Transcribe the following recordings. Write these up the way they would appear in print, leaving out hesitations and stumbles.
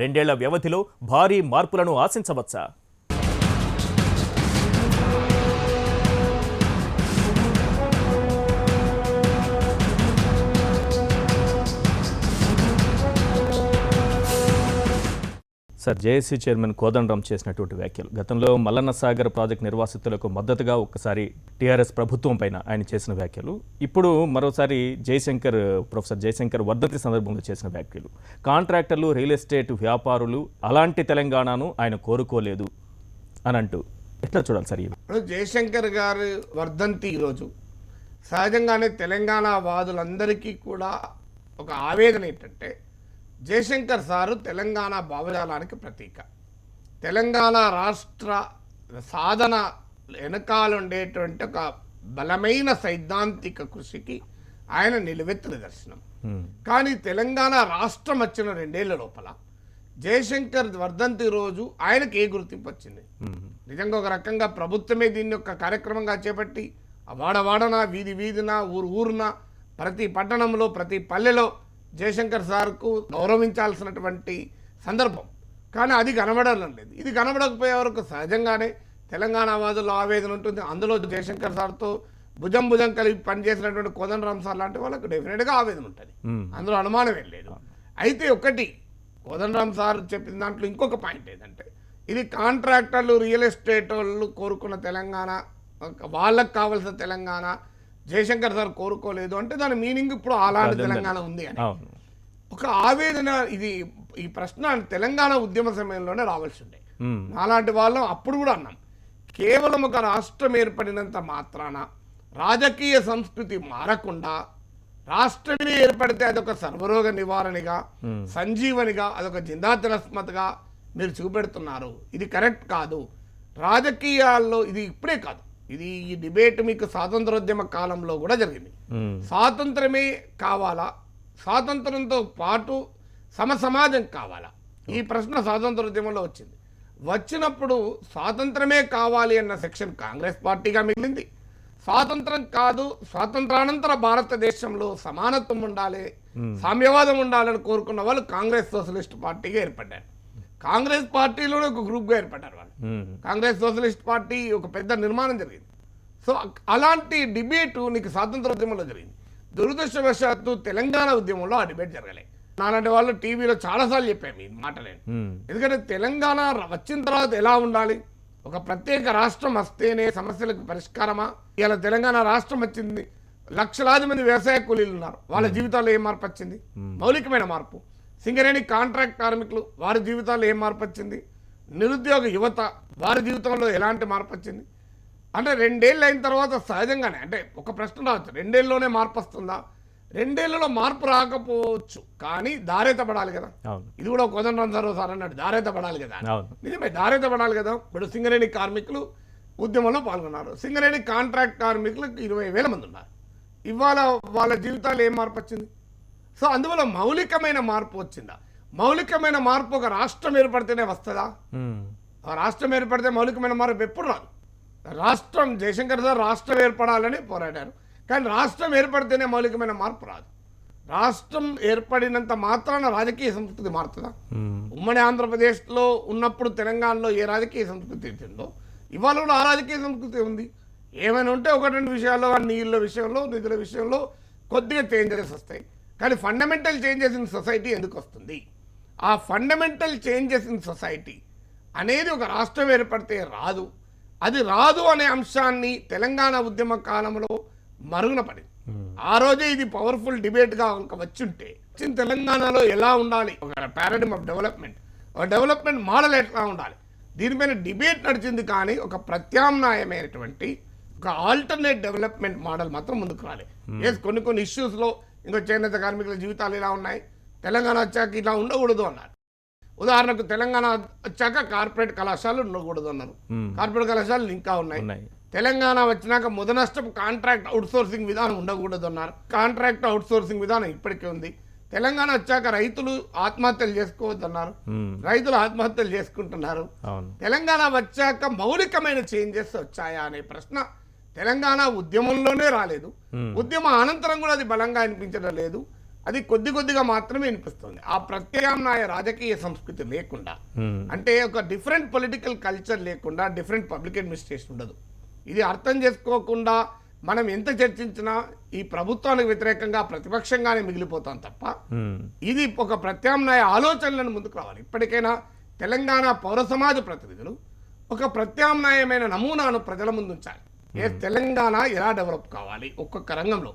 రెండేళ్ల వ్యవధిలో భారీ మార్పులను ఆశించవచ్చా? సార్, జేఏసీ చైర్మన్ కోదండరాం చేసినటువంటి వ్యాఖ్యలు, గతంలో మల్లన్న సాగర్ ప్రాజెక్టు నిర్వాసితులకు మద్దతుగా ఒక్కసారి టీఆర్ఎస్ ప్రభుత్వం పైన ఆయన చేసిన వ్యాఖ్యలు, ఇప్పుడు మరోసారి ప్రొఫెసర్ జయశంకర్ వర్ధంతి సందర్భంగా చేసిన వ్యాఖ్యలు, కాంట్రాక్టర్లు, రియల్ ఎస్టేట్ వ్యాపారులు అలాంటి తెలంగాణను ఆయన కోరుకోలేదు అని అంటూ ఎట్లా చూడాలి సార్? ఇప్పుడు జయశంకర్ గారి వర్ధంతి ఈరోజు సహజంగానే తెలంగాణ వాదులందరికీ కూడా ఒక ఆవేదన ఏంటంటే, జయశంకర్ సారు తెలంగాణ భావజాలానికి ప్రతీక. తెలంగాణ రాష్ట్ర సాధన వెనకాల ఉండేటువంటి ఒక బలమైన సైద్ధాంతిక కృషికి ఆయన నిలువెత్తు నిదర్శనం. కానీ తెలంగాణ రాష్ట్రం వచ్చిన 2 ఏళ్ల లోపల జయశంకర్ వర్ధంతి రోజు ఆయనకి ఏ గుర్తింపు వచ్చింది? నిజంగా ఒక రకంగా ప్రభుత్వమే దీన్ని ఒక కార్యక్రమంగా చేపట్టి వాడవాడన, వీధి వీధిన, ఊరున, ప్రతి పట్టణంలో, ప్రతి పల్లెలో జయశంకర్ సార్కు గౌరవించాల్సినటువంటి సందర్భం. కానీ అది కనబడడం లేదు. ఇది కనబడకపోయే వరకు సహజంగానే తెలంగాణ వాదుల్లో ఆవేదన ఉంటుంది. అందులో జయశంకర్ సార్తో భుజం కలిపి పనిచేసినటువంటి కోదండరాం సార్ లాంటి వాళ్ళకు డెఫినెట్గా ఆవేదన ఉంటుంది, అందులో అనుమానం ఏం లేదు. అయితే ఒకటి కోదండరాం సార్ చెప్పిన దాంట్లో ఇంకొక పాయింట్ ఏంటంటే, ఇది కాంట్రాక్టర్లు, రియల్ ఎస్టేట్ వాళ్ళు కోరుకున్న తెలంగాణ, వాళ్ళకు కావాల్సిన తెలంగాణ జయశంకర్ సార్ కోరుకోలేదు అంటే దాని మీనింగ్ ఇప్పుడు అలాంటి తెలంగాణ ఉంది అని ఒక ఆవేదన. ఈ ప్రశ్న తెలంగాణ ఉద్యమ సమయంలోనే రావాల్సి ఉండే. అలాంటి వాళ్ళం అప్పుడు కూడా అన్నాం, కేవలం ఒక రాష్ట్రం ఏర్పడినంత మాత్రాన రాజకీయ సంస్కృతి మారకుండా రాష్ట్రమే ఏర్పడితే అదొక సర్వరోగ నివారణగా, సంజీవనిగా, అదొక జిందా తిరస్మతగా మీరు చూపెడుతున్నారు. ఇది కరెక్ట్ కాదు. రాజకీయాల్లో ఇది ఇప్పుడే కాదు, ఈ డిబేట్ మీకు స్వాతంత్రోద్యమ కాలంలో కూడా జరిగింది. స్వాతంత్రమే కావాలా, స్వాతంత్రంతో పాటు సమసమాజం కావాలా, ఈ ప్రశ్న స్వాతంత్రోద్యమంలో వచ్చినప్పుడు స్వాతంత్రమే కావాలి అన్న సెక్షన్ కాంగ్రెస్ పార్టీగా మిగిలింది. స్వాతంత్రం కాదు, స్వాతంత్రానంతర భారతదేశంలో సమానత్వం ఉండాలి, సామ్యవాదం ఉండాలని కోరుకున్న వాళ్ళు కాంగ్రెస్ సోషలిస్ట్ పార్టీగా ఏర్పడ్డారు. కాంగ్రెస్ పార్టీలోనే ఒక గ్రూప్గా ఏర్పడ్డారు వాళ్ళు. కాంగ్రెస్ సోషలిస్ట్ పార్టీ ఒక పెద్ద నిర్మాణం జరిగింది. సో అలాంటి డిబేటు నీకు స్వాతంత్రోద్యమంలో జరిగింది. దురదృష్టవశాత్తు తెలంగాణ ఉద్యమంలో ఆ డిబేట్ జరగలేదు. నాలాంటి వాళ్ళు టీవీలో చాలాసార్లు చెప్పాము ఈ మాట నేను. ఎందుకంటే తెలంగాణ వచ్చిన తర్వాత ఎలా ఉండాలి, ఒక ప్రత్యేక రాష్ట్రం వస్తేనే సమస్యలకు పరిష్కారమా? ఇలా తెలంగాణ రాష్ట్రం వచ్చింది, లక్షలాది మంది వ్యవసాయ కూలీలు ఉన్నారు, వాళ్ళ జీవితాల్లో ఏం మార్పు వచ్చింది? మౌలికమైన మార్పు. సింగరేణి కాంట్రాక్ట్ కార్మికులు, వారి జీవితాల్లో ఏం మార్పు వచ్చింది? నిరుద్యోగ యువత, వారి జీవితంలో ఎలాంటి మార్పు వచ్చింది? అంటే 2 ఏళ్ళు అయిన తర్వాత సహజంగానే అంటే ఒక ప్రశ్న రావచ్చు, 2 ఏళ్ళలోనే మార్పు వస్తుందా? 2 ఏళ్లలో మార్పు రాకపోవచ్చు, కానీ దారేత పడాలి కదా. ఇది కూడా కోదండరాం సార్ అన్నాడు, దారేత పడాలి కదా. నిజమే, దారేత పడాలి కదా. ఇప్పుడు సింగరేణి కార్మికులు ఉద్యమంలో పాల్గొన్నారు, సింగరేణి కాంట్రాక్ట్ కార్మికులకు 20,000 మంది ఉన్నారు. ఇవాళ వాళ్ళ జీవితాలు ఏం మార్పు వచ్చింది? సో అందువల్ల మౌలికమైన మార్పు వచ్చిందా? మౌలికమైన మార్పు ఒక రాష్ట్రం ఏర్పడితేనే వస్తుందా? ఆ రాష్ట్రం ఏర్పడితే మౌలికమైన మార్పు ఎప్పుడు రాదు. రాష్ట్రం జయశంకర్ సార్ రాష్ట్రం ఏర్పడాలని పోరాడారు, కానీ రాష్ట్రం ఏర్పడితేనే మౌలికమైన మార్పు రాదు. రాష్ట్రం ఏర్పడినంత మాత్రాన రాజకీయ సంస్కృతి మారుతుందా? ఉమ్మడి ఆంధ్రప్రదేశ్లో ఉన్నప్పుడు తెలంగాణలో ఏ రాజకీయ సంస్కృతి ఉందో ఇవాళ కూడా ఆ రాజకీయ సంస్కృతి ఉంది. ఏమైనా ఉంటే 1-2 విషయాల్లో, నీళ్ళ విషయంలో, నిధుల విషయంలో కొద్దిగా చేంజెస్ వస్తాయి, కానీ ఫండమెంటల్ చేంజెస్ ఇన్ సొసైటీ ఎందుకు వస్తుంది? ఆ ఫండమెంటల్ చేంజెస్ ఇన్ సొసైటీ అనేది ఒక రాష్ట్రం ఏర్పడితే రాదు. అది రాదు అనే అంశాన్ని తెలంగాణ ఉద్యమ కాలంలో మరుగున పడింది. ఆ రోజే ఇది పవర్ఫుల్ డిబేట్గా వచ్చుంటే తెలంగాణలో ఎలా ఉండాలి, ఒక పారాడిమ్ ఆఫ్ డెవలప్మెంట్, ఒక డెవలప్మెంట్ మోడల్ ఎట్లా ఉండాలి, దీనిపైన డిబేట్ నడిచింది. కానీ ఒక ప్రత్యామ్నాయమైనటువంటి ఒక ఆల్టర్నేట్ డెవలప్మెంట్ మోడల్ మాత్రం ముందుకు రాలేదు. కొన్ని ఇష్యూస్లో ఇంకో చేనేత కార్మికుల జీవితాలు ఇలా ఉన్నాయి, తెలంగాణ వచ్చాక ఇలా ఉండకూడదు అన్నారు. ఉదాహరణకు తెలంగాణ వచ్చాక కార్పొరేట్ కళాశాలలు ఉండకూడదు అన్నారు, కార్పొరేట్ కళాశాలలు ఇంకా ఉన్నాయి. తెలంగాణ వచ్చినాక ముదనష్టపు కాంట్రాక్ట్ అవుట్సోర్సింగ్ విధానం ఉండకూడదు అన్నారు, కాంట్రాక్ట్ అవుట్సోర్సింగ్ విధానం ఇప్పటికే ఉంది. తెలంగాణ వచ్చాక రైతులు ఆత్మహత్యలు చేసుకోవద్దు అన్నారు, రైతులు ఆత్మహత్యలు చేసుకుంటున్నారు. తెలంగాణ వచ్చాక మౌలికమైన చేంజెస్ వచ్చాయా అనే ప్రశ్న తెలంగాణ ఉద్యమంలోనే రాలేదు, ఉద్యమ అనంతరం కూడా అది బలంగా అనిపించడం లేదు. అది కొద్దిగా మాత్రమే వినిపిస్తుంది. ఆ ప్రత్యామ్నాయ రాజకీయ సంస్కృతి లేకుండా, అంటే ఒక డిఫరెంట్ పొలిటికల్ కల్చర్ లేకుండా డిఫరెంట్ పబ్లిక్ అడ్మినిస్ట్రేషన్ ఉండదు. ఇది అర్థం చేసుకోకుండా మనం ఎంత చర్చించినా ఈ ప్రభుత్వానికి వ్యతిరేకంగా ప్రతిపక్షంగానే మిగిలిపోతాం తప్ప ఇది ఒక ప్రత్యామ్నాయ ఆలోచనలను ముందుకు రావాలి. ఇప్పటికైనా తెలంగాణ పౌర సమాజ ప్రతినిధులు ఒక ప్రత్యామ్నాయమైన నమూనాను ప్రజల ముందు ఉంచాలి. తెలంగాణ ఎలా డెవలప్ కావాలి, ఒక్కొక్క రంగంలో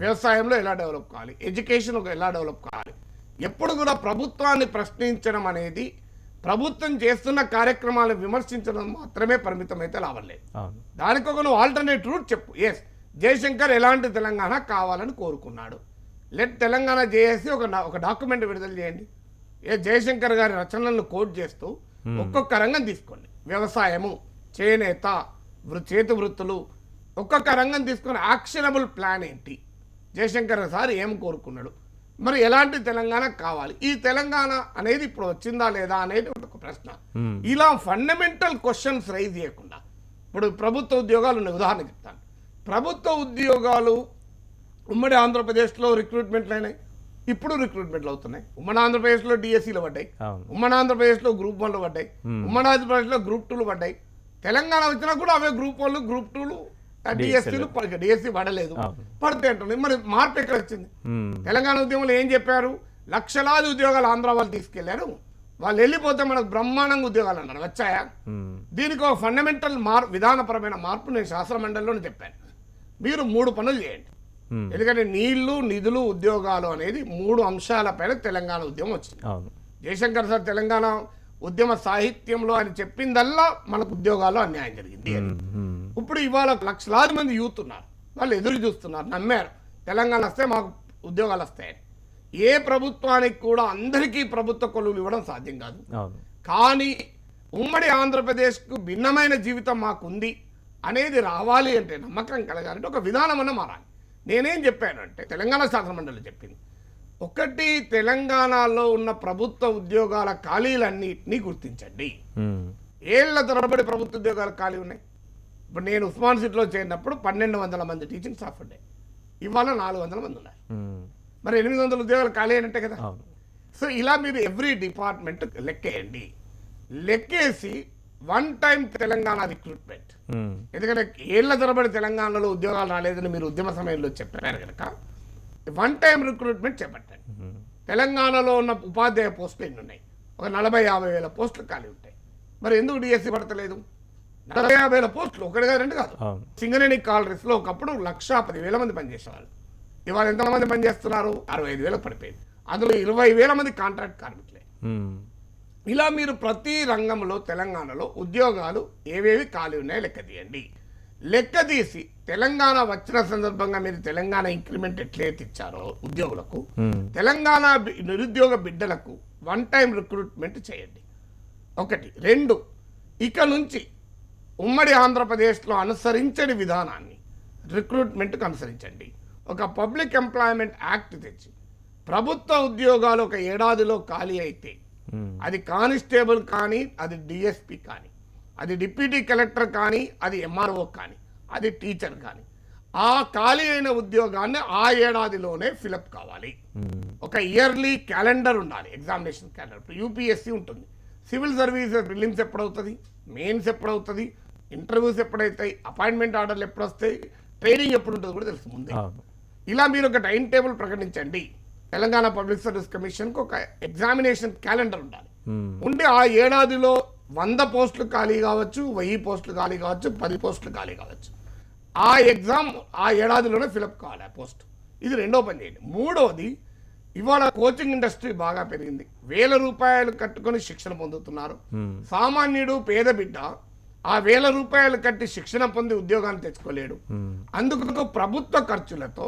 వ్యవసాయంలో ఎలా డెవలప్ కావాలి, ఎడ్యుకేషన్ ఎలా డెవలప్ కావాలి. ఎప్పుడు కూడా ప్రభుత్వాన్ని ప్రశ్నించడం అనేది, ప్రభుత్వం చేస్తున్న కార్యక్రమాలను విమర్శించడం మాత్రమే పరిమితం అయితే లాభం లేదు. దానికి ఒక నువ్వు ఆల్టర్నేట్ రూట్ చెప్పు. ఎస్, జయశంకర్ ఎలాంటి తెలంగాణ కావాలని కోరుకున్నాడు, లెట్ తెలంగాణ చేసి ఒక డాక్యుమెంట్ విడుదల చేయండి. జయశంకర్ గారి రచనలను కోట్ చేస్తూ ఒక్కొక్క రంగం తీసుకోండి. వ్యవసాయము, చేనేత, చేతి వృత్తులు, ఒక్కొక్క రంగం తీసుకుని యాక్షనబుల్ ప్లాన్ ఏంటి, జయశంకర్ సార్ ఏం కోరుకున్నాడు, మరి ఎలాంటి తెలంగాణ కావాలి, ఈ తెలంగాణ అనేది ఇప్పుడు వచ్చిందా లేదా అనేది ఒక ప్రశ్న. ఇలా ఫండమెంటల్ క్వశ్చన్స్ రైజ్ చేయకుండా, ఇప్పుడు ప్రభుత్వ ఉద్యోగాలు ఉన్న ఉదాహరణ చెప్తాను. ప్రభుత్వ ఉద్యోగాలు ఉమ్మడి ఆంధ్రప్రదేశ్లో రిక్రూట్మెంట్లు అయినాయి, ఇప్పుడు రిక్రూట్మెంట్లు అవుతున్నాయి. ఉమ్మడి ఆంధ్రప్రదేశ్లో డిఎస్సీలు పడ్డాయి, ఉమ్మడి ఆంధ్రప్రదేశ్లో గ్రూప్ 1లు పడ్డాయి, ఉమ్మడి ఆంధ్రప్రదేశ్లో గ్రూప్ 2లు పడ్డాయి. తెలంగాణ వచ్చినా కూడా అవే గ్రూప్ 1లు గ్రూప్ 2లు డిఎస్సీలు డిఎస్సీ పడలేదు, పడితే అంటుంది. మరి మార్పు ఎక్కడ వచ్చింది? తెలంగాణ ఉద్యమంలో ఏం చెప్పారు? లక్షలాది ఉద్యోగాలు ఆంధ్ర వాళ్ళు తీసుకెళ్లారు, వాళ్ళు వెళ్ళిపోతే మనకు బ్రహ్మాండంగా ఉద్యోగాలు అన్నారు, వచ్చాయా? దీనికి ఒక ఫండమెంటల్ విధానపరమైన మార్పు నేను శాస్త్ర మండలిలోనే చెప్పాను. మీరు 3 పనులు చేయండి. ఎందుకంటే నీళ్లు, నిధులు, ఉద్యోగాలు అనేది 3 అంశాలపైన తెలంగాణ ఉద్యమం వచ్చింది. జయశంకర్ సార్ తెలంగాణ ఉద్యమ సాహిత్యంలో ఆయన చెప్పిందల్లా మనకు ఉద్యోగాల్లో అన్యాయం జరిగింది అని. ఇప్పుడు ఇవాళ లక్షలాది మంది యూత్ ఉన్నారు, వాళ్ళు ఎదురు చూస్తున్నారు, నమ్మారు తెలంగాణ వస్తే మాకు ఉద్యోగాలు వస్తాయని. ఏ ప్రభుత్వానికి కూడా అందరికీ ప్రభుత్వ కొలువులు ఇవ్వడం సాధ్యం కాదు. కానీ ఉమ్మడి ఆంధ్రప్రదేశ్కు భిన్నమైన జీవితం మాకుంది అనేది రావాలి అంటే, నమ్మకం కలగాలంటే ఒక విధానం అన్న మారాలి. నేనేం చెప్పాను అంటే, తెలంగాణ శాసనమండలి చెప్పింది, ఒకటి, తెలంగాణలో ఉన్న ప్రభుత్వ ఉద్యోగాల ఖాళీలన్నింటినీ గుర్తించండి. ఏళ్ల తరబడి ప్రభుత్వ ఉద్యోగాలు ఖాళీ ఉన్నాయి. ఇప్పుడు నేను ఉస్మాన్ సిటీలో చేరినప్పుడు 1200 మంది టీచింగ్ స్టాఫ్ ఉండే, ఇవాళ 400 మంది ఉన్నారు. మరి 800 ఉద్యోగాలు ఖాళీ అయినట్టే కదా. సో ఇలా మీరు ఎవ్రీ డిపార్ట్మెంట్ లెక్కేయండి, లెక్కేసి వన్ టైం తెలంగాణ రిక్రూట్మెంట్. ఎందుకంటే ఏళ్ల తరబడి తెలంగాణలో ఉద్యోగాలు రాలేదని మీరు ఉద్యమ సమయంలో చెప్పారు కనుక వన్ టైం రిక్రూట్మెంట్ చేపట్టండి. తెలంగాణలో ఉన్న ఉపాధ్యాయ పోస్టులు ఎన్ని ఉన్నాయి? ఒక 40-50 వేల పోస్టులు ఖాళీ ఉంటాయి. మరి ఎందుకు డిఎస్సి పడతలేదు? 40-50 వేల పోస్టులు, ఒకటిగా 2 కాదు. సింగరేణి కాలరీస్లో ఒకప్పుడు 1,10,000 మంది పనిచేసేవాళ్ళు, ఇవాళ ఎంతమంది పనిచేస్తున్నారు? 65,000 పడిపోయింది. అందులో 20,000 మంది కాంట్రాక్ట్ కార్మికులే. ఇలా మీరు ప్రతి రంగంలో తెలంగాణలో ఉద్యోగాలు ఏవేవి ఖాళీ ఉన్నాయో లెక్క తీయండి. లెక్క తీసి తెలంగాణ వచ్చిన సందర్భంగా మీరు తెలంగాణ ఇంక్రిమెంట్ ఎట్లయితే ఇచ్చారో ఉద్యోగులకు, తెలంగాణ నిరుద్యోగ బిడ్డలకు వన్ టైం రిక్రూట్మెంట్ చేయండి. 1. 2, ఇక నుంచి ఉమ్మడి ఆంధ్రప్రదేశ్లో అనుసరించని విధానాన్ని రిక్రూట్మెంట్కి అనుసరించండి. ఒక పబ్లిక్ ఎంప్లాయ్మెంట్ యాక్ట్ తెచ్చి ప్రభుత్వ ఉద్యోగాలు ఒక ఏడాదిలో ఖాళీ అయితే, అది కానిస్టేబుల్ కానీ, అది డిఎస్పి కానీ, అది డిప్యూటీ కలెక్టర్ కానీ, అది ఎంఆర్ఓ కానీ, అది టీచర్ కానీ, ఆ ఖాళీ అయిన ఉద్యోగాన్ని ఆ ఏడాదిలోనే ఫిలప్ కావాలి. ఒక ఇయర్లీ క్యాలెండర్ ఉండాలి, ఎగ్జామినేషన్ క్యాలెండర్. ఇప్పుడు యూపీఎస్సీ ఉంటుంది, సివిల్ సర్వీసెస్ ప్రిలిమ్స్ ఎప్పుడవుతుంది, మెయిన్స్ ఎప్పుడవుతుంది, ఇంటర్వ్యూస్ ఎప్పుడైతాయి, అపాయింట్మెంట్ ఆర్డర్లు ఎప్పుడు వస్తాయి, ట్రైనింగ్ ఎప్పుడు ఉంటుందో కూడా తెలుసు ముందే. ఇలా మీరు ఒక టైం టేబుల్ ప్రకటించండి. తెలంగాణ పబ్లిక్ సర్వీస్ కమిషన్కి ఒక ఎగ్జామినేషన్ క్యాలెండర్ ఉండాలి. ఉండి ఆ ఏడాదిలో 100 పోస్టులు ఖాళీ కావచ్చు, 1000 పోస్టులు ఖాళీ కావచ్చు, 10 పోస్టులు ఖాళీ కావచ్చు. ఆ ఎగ్జామ్ ఆ ఏడాదిలోనే ఫిలప్ కావాలి ఆ పోస్ట్. ఇది 2వ పని చేయండి. 3వది, ఇవాళ కోచింగ్ ఇండస్ట్రీ బాగా పెరిగింది, 1000 రూపాయలు కట్టుకొని శిక్షణ పొందుతున్నారు. సామాన్యుడు పేద బిడ్డ ఆ 1000 రూపాయలు కట్టి శిక్షణ పొంది ఉద్యోగాన్ని తెచ్చుకోలేడు. అందుకు ప్రభుత్వ ఖర్చులతో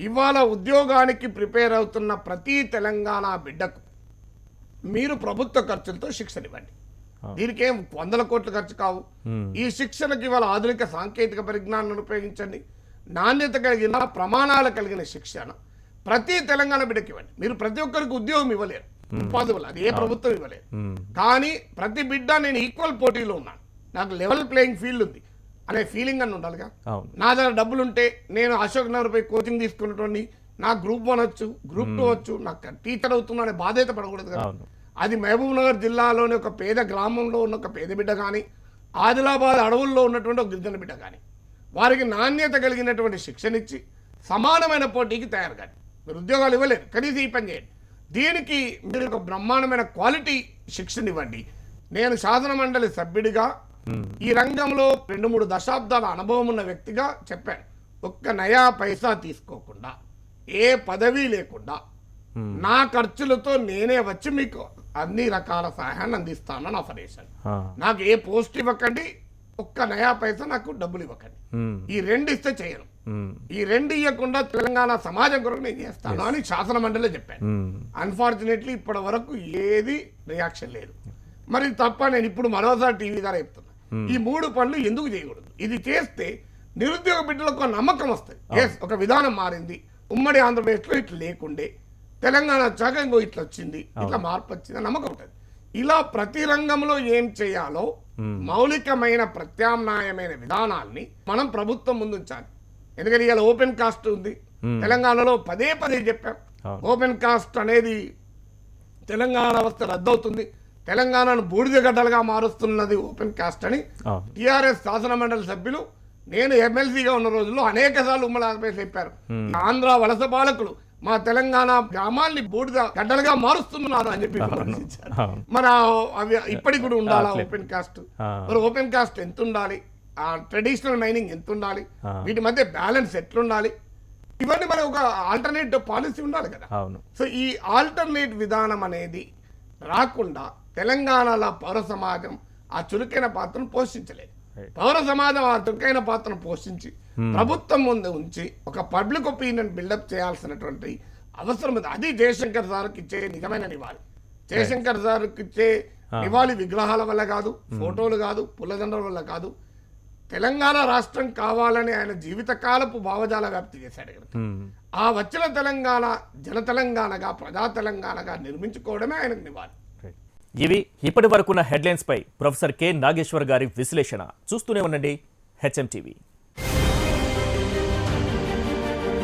ఇవాళ ఉద్యోగానికి ప్రిపేర్ అవుతున్న ప్రతి తెలంగాణ బిడ్డకు మీరు ప్రభుత్వ ఖర్చులతో శిక్షణ ఇవ్వండి. దీనికి ఏం 100 కోట్లు ఖర్చు కావు. ఈ శిక్షణకి ఇవాళ ఆధునిక సాంకేతిక పరిజ్ఞానాన్ని ఉపయోగించండి. నాణ్యత కలిగిన, ప్రమాణాలు కలిగిన శిక్షణ ప్రతి తెలంగాణ బిడ్డకి ఇవ్వండి. మీరు ప్రతి ఒక్కరికి ఉద్యోగం ఇవ్వలేరు, ఉపాధి వల్ల అది ఏ ప్రభుత్వం ఇవ్వలేరు. కానీ ప్రతి బిడ్డ నేను ఈక్వల్ పోటీలో ఉన్నాను, నాకు లెవెల్ ప్లేయింగ్ ఫీల్డ్ ఉంది అనే ఫీలింగ్ అని ఉండాలిగా. నా దగ్గర డబ్బులు ఉంటే నేను అశోక్ నగర్ పై కోచింగ్ తీసుకున్నటువంటి నాకు గ్రూప్ 1 వచ్చు, గ్రూప్ 2 వచ్చు, నాకు టీచర్ అవుతున్నా అనే బాధ్యత పడకూడదు కదా. అవును. అది మహబూబ్ నగర్ జిల్లాలోని ఒక పేద గ్రామంలో ఉన్న ఒక పేద బిడ్డ కానీ, ఆదిలాబాద్ అడవుల్లో ఉన్నటువంటి ఒక గిరిజన బిడ్డ కానీ, వారికి నాణ్యత కలిగినటువంటి శిక్షణ ఇచ్చి సమానమైన పోటీకి తయారు కానీ. మీరు ఉద్యోగాలు ఇవ్వలేరు, కనీసం ఈ పని చేయండి. దీనికి మీరు ఒక బ్రహ్మాండమైన క్వాలిటీ శిక్షణ ఇవ్వండి. నేను శాసన మండలి సభ్యుడిగా ఈ రంగంలో 2-3 దశాబ్దాల అనుభవం ఉన్న వ్యక్తిగా చెప్పాను, ఒక్క నయా పైసా తీసుకోకుండా, ఏ పదవి లేకుండా నా ఖర్చులతో నేనే వచ్చి మీకు అన్ని రకాల సహాయాన్ని అందిస్తానని ఆఫర్ చేశాను. నాకు ఏ పోస్ట్ ఇవ్వకండి, ఒక్క నయా పైసా నాకు డబ్బులు ఇవ్వకండి. ఈ 2 ఇస్తే చేయను. ఈ 2 ఇవ్వకుండా తెలంగాణ సమాజం కొరకు నేను చేస్తాను అని శాసన మండలిలో చెప్పాను. అన్ఫార్చునేట్లీ ఇప్పటి వరకు ఏది రియాక్షన్ లేదు. మరి తప్ప నేను ఇప్పుడు మరోసారి టీవీ ద్వారా చెప్తున్నా, ఈ 3 పనులు ఎందుకు చేయకూడదు? ఇది చేస్తే నిరుద్యోగ బిడ్డలకు ఒక నమ్మకం వస్తుంది. ఎస్, ఒక విధానం మారింది, ఉమ్మడి ఆంధ్రప్రదేశ్లో ఇట్లా లేకుండే, తెలంగాణ వచ్చాక ఇంకో ఇట్లా వచ్చింది, ఇట్లా మార్పు వచ్చింది నమ్మకం ఉంటుంది. ఇలా ప్రతి రంగంలో ఏం చేయాలో మౌలికమైన ప్రత్యామ్నాయమైన విధానాల్ని మనం ప్రభుత్వం ముందుంచాలి. ఎందుకంటే ఇలా ఓపెన్ కాస్ట్ ఉంది తెలంగాణలో, పదే చెప్పాం. ఓపెన్ కాస్ట్ అనేది తెలంగాణ వ్యవస్థ రద్దవుతుంది, తెలంగాణను బూడిద గడ్డలుగా మారుస్తున్నది ఓపెన్ కాస్ట్ అని టిఆర్ఎస్ శాసన మండలి సభ్యులు, నేను ఎమ్మెల్సీగా ఉన్న రోజుల్లో అనేక సార్లు ఉమ్మడి ఆంధ్రప్రదేశ్ చెప్పారు. ఆంధ్ర వలస పాలకులు మా తెలంగాణ గ్రామాల్ని బూడిద గడ్డలుగా మారుస్తున్నారు అని చెప్పి విమర్శించారు. మరి అవి ఇప్పటికి కూడా ఉండాలా ఓపెన్ కాస్ట్? మరి ఓపెన్ కాస్ట్ ఎంత ఉండాలి, ఆ ట్రెడిషనల్ మైనింగ్ ఎంత ఉండాలి, వీటి మధ్య బ్యాలెన్స్ ఎట్లుండాలి, ఇవన్నీ మనకు ఒక ఆల్టర్నేటివ్ పాలసీ ఉండాలి కదా. సో ఈ ఆల్టర్నేట్ విధానం అనేది రాకుండా తెలంగాణలో పౌర సమాజం ఆ చురుకైన పాత్రను పోషించలేదు. పౌర సమాజం ఆ చురుకైన పాత్రను పోషించి ప్రభుత్వం ముందు ఉంచి ఒక పబ్లిక్ ఒపీనియన్ బిల్డప్ చేయాల్సినటువంటి అవసరం ఉంది. అది జయశంకర్ సార్కి ఇచ్చే నిజమైన నివాళి. జయశంకర్ సార్కి ఇచ్చే నివాళి విగ్రహాల వల్ల కాదు, ఫోటోలు కాదు, పుల్లదండల వల్ల కాదు. తెలంగాణ రాష్ట్రం కావాలని ఆయన జీవితకాలపు భావజాల వ్యాప్తి చేశాడు కనుక ఆ వచ్చిన తెలంగాణ జన తెలంగాణగా, ప్రజా తెలంగాణగా నిర్మించుకోవడమే ఆయనకు నివాళి. ఇవి ఇప్పటి వరకున్న హెడ్లైన్స్ పై ప్రొఫెసర్ కె నాగేశ్వర్ గారి విశ్లేషణ. చూస్తూనే ఉండండి హెచ్ఎం టీవీ.